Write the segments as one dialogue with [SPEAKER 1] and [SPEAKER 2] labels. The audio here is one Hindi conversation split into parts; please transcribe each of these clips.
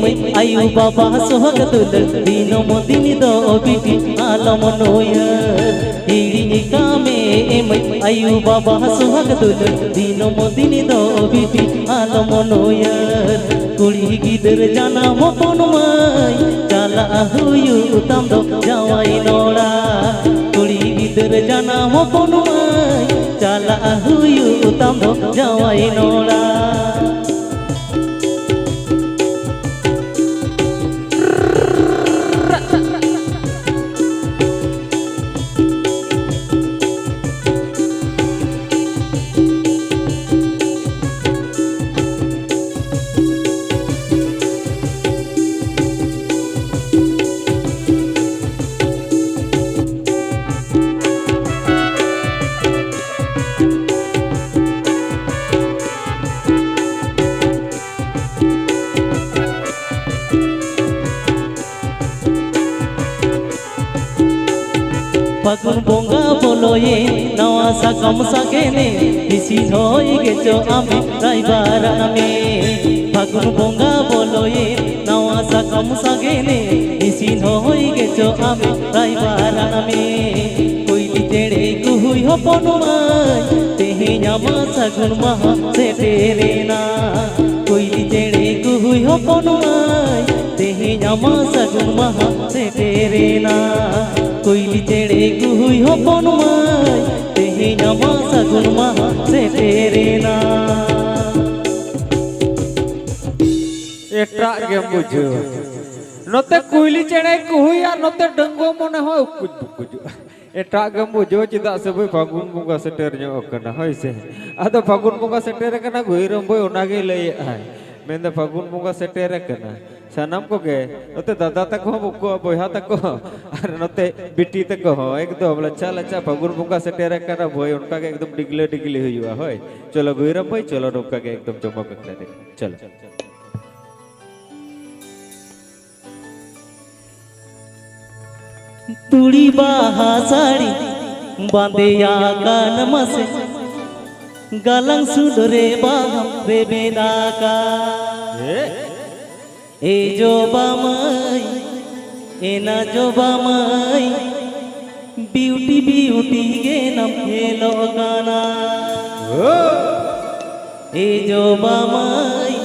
[SPEAKER 1] आयु बाबा सोहग दुल दीनो मोदिन दो बिटी आलम नोयर हिड़ी कामे आयु बाबा सोहग दुल दीनो मोदिन दो बिटी आलम नोयर कुड़ी गिदर जाना मोपन माय चला हुयु तम दो जावाई नोड़ा कुड़ी गिदर जाना मोपन माय चला हुयु तम दो जावाई नोड़ा फागुन बोंगा बोलोये नवा साकम साकेने इसिन होई गेचो आमी राइबार नामे फागुन बोंगा बोलोये नवा साकम साकेने इसिन होई गेचो आमी राइबार नामे कोइली चेड़े कुहुई हपन माय तेहेñ आमा सागुन माहा सेटेरेना कोइली चेड़े कुहुई हपन माय तेहेñ आमा सागुन माहा सेटेरेना कोइली चेड़े कुहुई हपन माय तेहेñ आमा सागुन माहा सेटेरेना
[SPEAKER 2] एटा गे बुझो नते कोइली चेड़े कुहुई और नते डंगो मने हो कुछ एटा गे बुझो चिदा से भाई फागुन बंगा सेटेर ᱧᱚᱜ कना होय से आदो फागुन बंगा सेटेर कना घुइरम भाई ओनागे लई आय मेंदा फागुन बंगा सेटेर कना सानाम को गे नते दादा तक हो बुको बोया तक हो और नते बिटी तक हो एकदम लच्छा लच्छा फागुन बंगा सेटेर कना भाई उनका के एकदम डिगले डिगले हुआ होय चलो घुइरम भाई चलो रोका के एकदम चमक करे चलो
[SPEAKER 1] तुड़ी बाहा साड़ी बांधेया कान मसे गालंग सुडरे बाहम रे बेदाका ए जो बामई एना जो बामई ब्यूटी ब्यूटी गे नम हेलो गाना ए जो बामई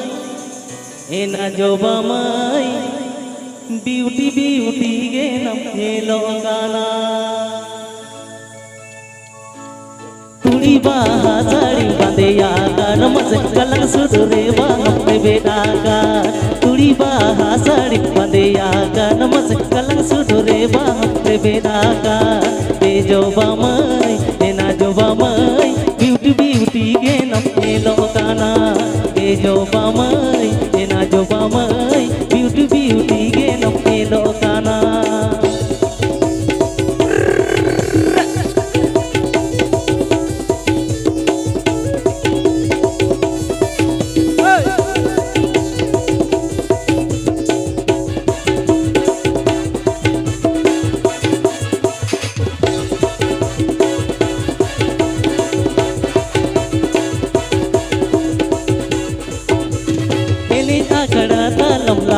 [SPEAKER 1] एना जो बामई ब्यूटी ब्यूटी गे नम हेलो गाना तुड़ी बाहा साड़ी बांधेया गान मसे गलंग सुडरे बाहम रे बेदाका तुड़ी बाहा साड़ी बांधेया गान मसे गलंग सुडरे बाहम रे बेदाका ए जो बामई एना जो बामई ब्यूटी ब्यूटी गे नम हेलो गाना ए जो बामई एना जो बामई ब्यूटी ब्यूटी गे नम हेलो गाना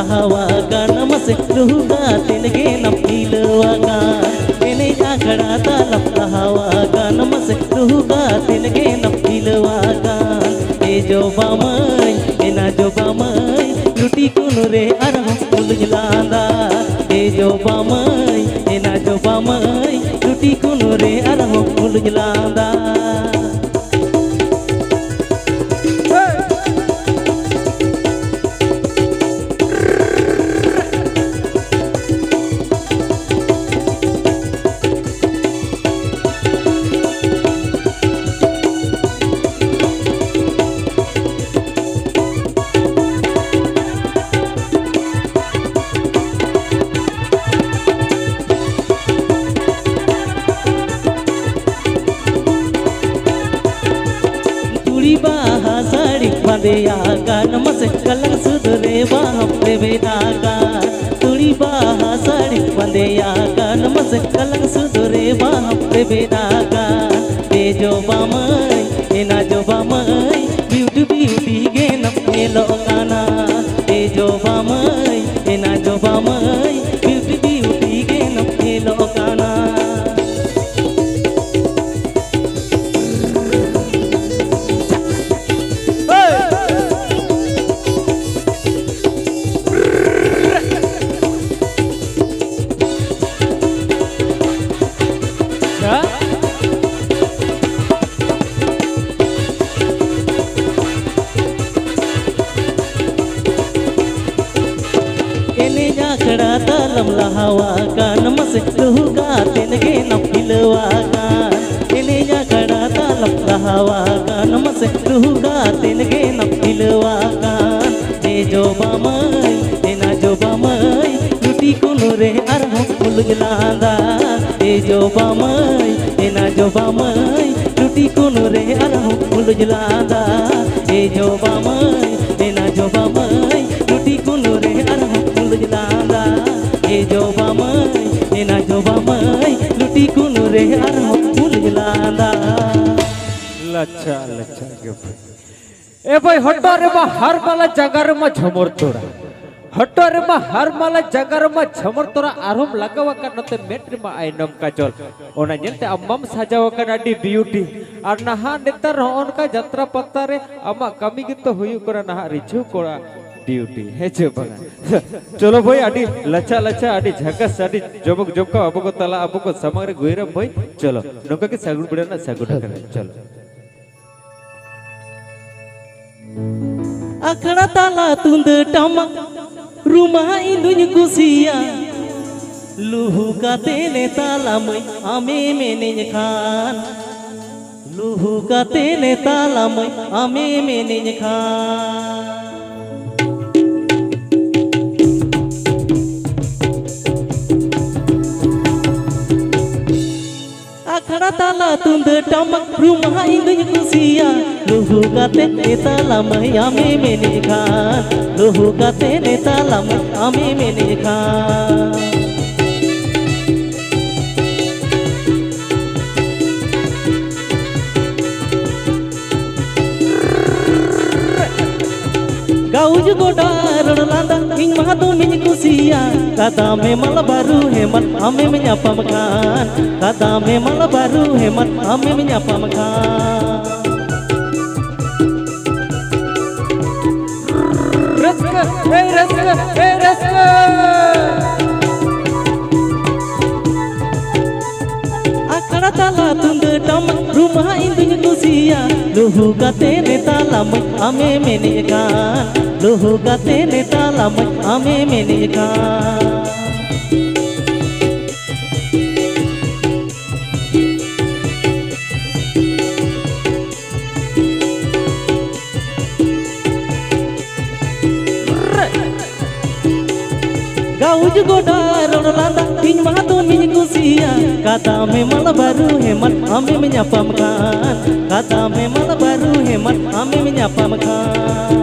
[SPEAKER 1] हवा गान मसे लुगा तिनगे नम इलवा गान एने आखड़ा तालम हवा गान मसे लुगा तिनगे नम इलवा गान ए जो बामई एना जो बामई लुटी कुनु रे अरह उलजलांदा ए जो बामई एना जो बामई लुटी कुनु रे अरह उलजलांदा बाहा साड़ी बांधेया गान मसे गलंग सुडरे बाहम रे बेदाका तुड़ी बाहा साड़ी बांधेया गान मसे गलंग सुडरे बाहम रे बेदाका ए जो बामई एना जो बामई ब्यूटी ब्यूटी गे नम हेलो गाना ए जो बामई akada talam lahawakan mase luhugaten ge napilawakan ininya akada talam lahawakan mase luhugaten ge napilawakan jo bamai ena jo bamai luti kunure arho mulgilanda jo bamai ena jo bamai luti kunure arho mulgilanda jo bamai ena jo bamai luti kunure arho mulgilanda jo bamai ena jo bamai luti kunure arho mulgilanda
[SPEAKER 2] लच्छा लच्छा के भाई ए भाई हट्टा रे मा हर माला जगर मा झमर तोड़ा हट्टा रे मा हर माला जगर मा झमर तोड़ा आरम लगावा का नते मेट्री मा आइनम का चल ओना जेते अम्मम सजावा का नाडी ब्यूटी और नहा नेतर होन का जत्रा पत्ता रे अमा कमी गित तो हुयु करा नहा रिझु कोड़ा ड्यूटी है जे बगा चलो भाई आडी लच्छा लच्छा आडी झगस आडी जबक जबका अबो को तला अबो को समग्र गोइरम भाई चलो नोका के सागुन बडा ना सागुन करे चलो
[SPEAKER 1] akada tala tunda tamak rumah indunya kusia luhu katene talamai ame menenya khan luhu katene talamai ame menenya khan akada tala tunda tamak rumah indunya kusia luhu katene talamai ame menenya khan luhu katene talamai ame menenya khan Gauj goda rodolanda ing mahatu min kusia kata me mal baru hemat ame menyapa makan kata me mal baru hemat ame menyapa makan
[SPEAKER 2] Raska hey raska
[SPEAKER 1] akada tala tunda tamak rumah indunya kusia luhu katene talamai ame menenya khan luhu katene talamai ame menenya khan Gauj goda rodolanda ing mahatu min kusia kata me mal baru hemat ame menyapa makan kata me mal baru hemat ame menyapa makan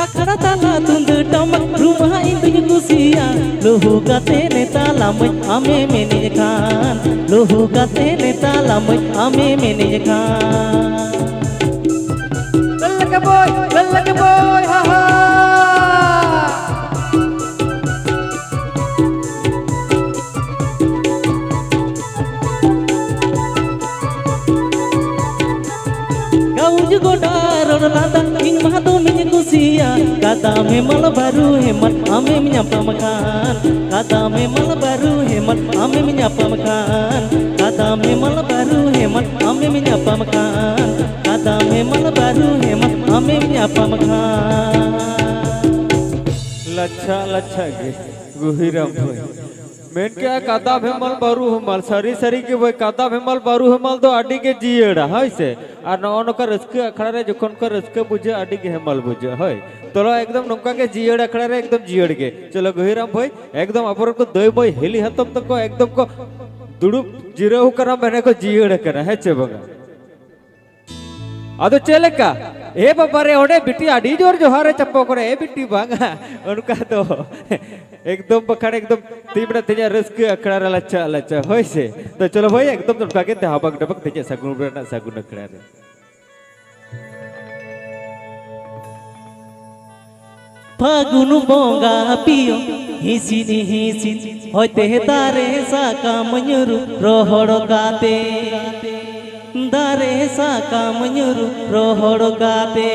[SPEAKER 1] akada tala tunda tamak rumah indunya kusia luhu katene talamai ame menenya khan luhu katene talamai ame menenya khan
[SPEAKER 2] lallake boy ha ha
[SPEAKER 1] Gauj goda rodolanda ing mahatu min kusia kata me mal baru hemat ame menyapa makan kata me mal baru hemat ame menyapa makan kata me mal baru hemat ame menyapa makan kata me mal baru hemat ame menyapa makan
[SPEAKER 2] लच्छा लच्छा के गुहिराम भाई मेन क्या कादा भेमल बारू हमल सरी सरी के भाई कादा भेमल बारू हमल तो आडी के जिएड़ा है से और नौन का रस्के अखड़ा रे जखन का रस्के बुझे आडी के हेमल बुझे है तोला एकदम नौका के जिएड़ अखड़ा रे एकदम जिएड़ के चलो गुहिराम भाई एकदम अपर को दई भाई हेली हतम तक को एकदम को दुड़ुप जिरो करा मैंने को जिएड़ करा है चे बगा अदो चले का ए बाबा रे ओडे बिटी आडी जोर जोहारे चप्पो करे ए बिटी बांगा उनका तो एकदम बखाड़ एकदम तीबड़ा तेजा रस्के अखड़ा रे लच्छा लच्छा होय से तो चलो भाई एकदम उनका के हाबक डबक तेजा सगुन बना सगुन अखड़ा रे
[SPEAKER 1] फागुन बोंगा पियो हिसिनी हिसिन होते तारे साकाम nyuru rohor kate dare sakam nyuru rohor kate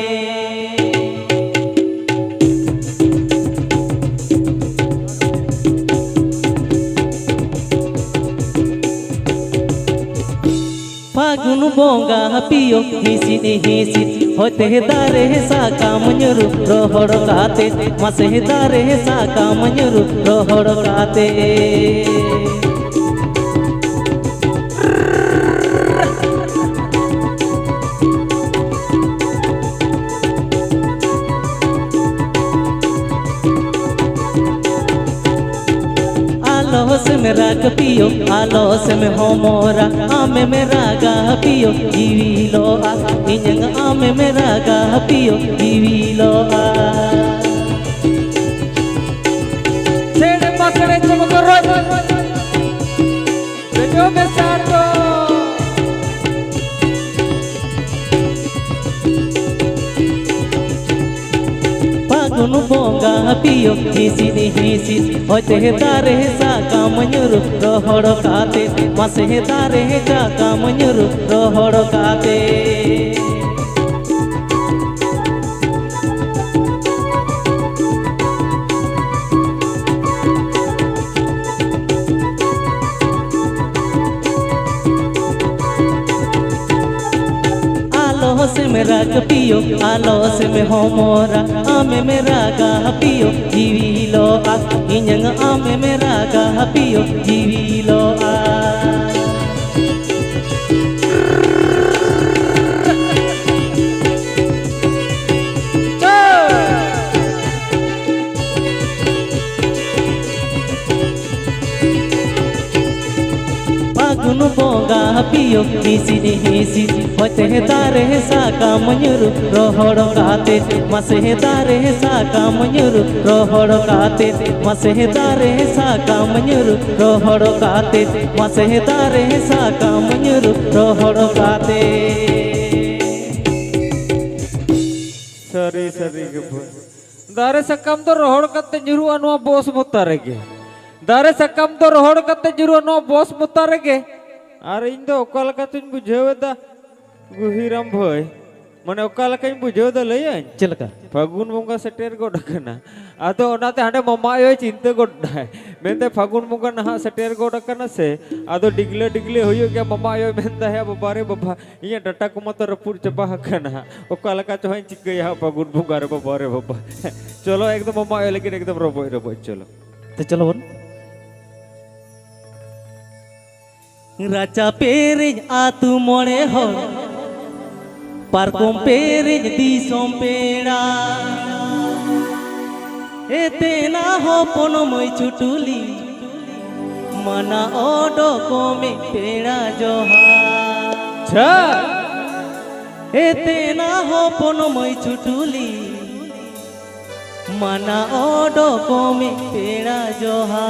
[SPEAKER 1] bonga piyo hisit hisit hote dare sakam nyuru rohor kate mase dare sakam nyuru rohor kate आलोस में राग पियो आलोस में होमोरा आमे में रागा पियो जीवी लो आ इंजंग आमे में रागा पियो जीवी लो आ
[SPEAKER 2] सेड़े पकड़े चमको रोज जो में साटो
[SPEAKER 1] फागुन bonga piyo hisit hisit hote dare sakam nyuru rohor kate mase dare sakam nyuru rohor kate आलोस में राग पियो आलोस में होमोरा आमे में रागा पियो जीवी लो आ इंजंग आमे में रागा पियो जीवी लो आ फागुन bonga piyo hisit hisit hote dare sakam nyuru rohor kate mase dare sakam nyuru rohor kate mase dare sakam nyuru rohor kate mase dare sakam nyuru rohor kate
[SPEAKER 2] सरी सरी के दारे सकम तो रोहड़ कते जुरु अनवा बोस मुतारे के दारे सकम तो रोहड़ कते जुरु अनवा बोस मुतारे के अरे इन दो ओकाल का तुम बुझेवे दा गुहिराम भाई मने ओकाल का इन बुझेवे दा लई
[SPEAKER 1] चलका
[SPEAKER 2] फागुन बंगा सेटेर गोड कना आदो ओनाते हांडे ममायो चिंता गोडाय मेंदे फागुन बंगा नहा सेटेर गोड कना से आदो डिगले डिगले होयो के ममायो मेंदा है बाबारे बाबा इया डटा को मत रपुर चबा कना ओकाल का चोहन चिकया फागुन बंगा रे बाबारे बाबा चलो एकदम ममायो लेकिन एकदम रोबोय रोबोय चलो
[SPEAKER 1] तो चलो बोल राजा पेरेज आतु मोड़े हो पारकोम पेरेज दिसोम पेड़ा एते ना हो पोनो मई छुटुली मना ओडो को में पेड़ा जोहा
[SPEAKER 2] छा
[SPEAKER 1] एते ना हो पोनो मई छुटुली मना ओडो को में पेड़ा जोहा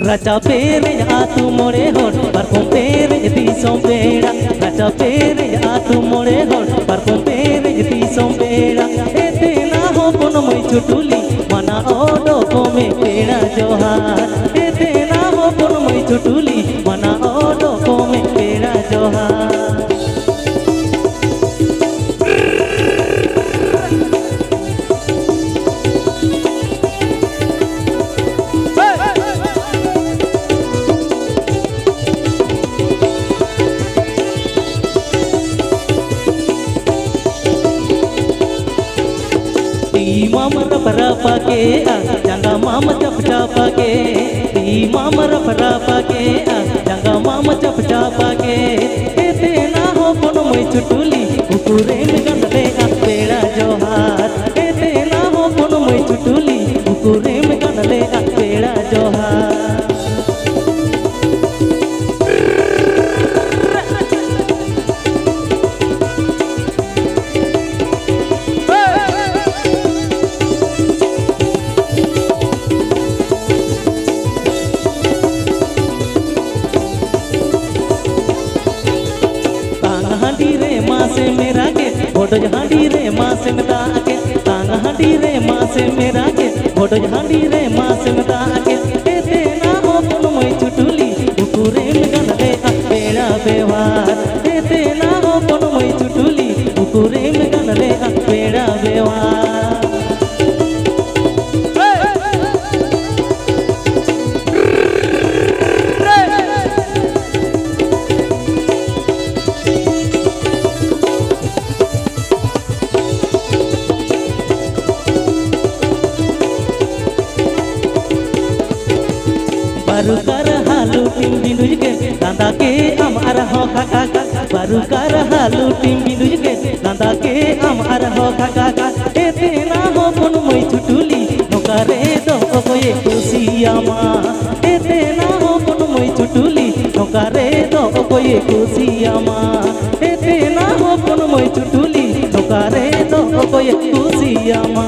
[SPEAKER 1] राजा पेरेज आतु मोड़े होड़ पारकोम पेरेज दिसोम पेड़ा राजा पेरेज आतु मोड़े होड़ पारकोम पेरेज दिसोम पेड़ा एते ना हो पोनो मई छुटुली मना ओडो को में पेड़ा जोहार एते ना हो पोनो मई छुटुली मना ओडो को में पेड़ा जोहार माम रफ रफा के जंगा माम चप चापा के माम रफ रफा के जंगा माम चप चापा के एते ना हो पोनो मई छुटुली उकुरे में गंदले पेड़ा जोहार एते ना हो पोनो मई छुटुली उकुरे में गंदले पेड़ा जोहार मासे मेरा के फोटो हांडी रे मासे में ताके तांग हांडी रे मासे मेरा के फोटो हांडी रे मासे में ताके एते ना हो पोनो मई छुटुली उकुरे में गंदले पेड़ा व्यवहार एते ना हो पोनो मई छुटुली उकुरे में गंदले पेड़ा व्यवहार हालू टीम बिंदुज के लांदा के आमार हो काका बारुकार हालू टीम बिंदुज के लांदा के आमार हो काका एते ना हो पन मई छुटुली नोकारे दो ओए कुसियामा एते ना हो पन मई छुटुली नोकारे दो ओए कुसियामा एते ना हो पन मई छुटुली नोकारे दो ओए कुसियामा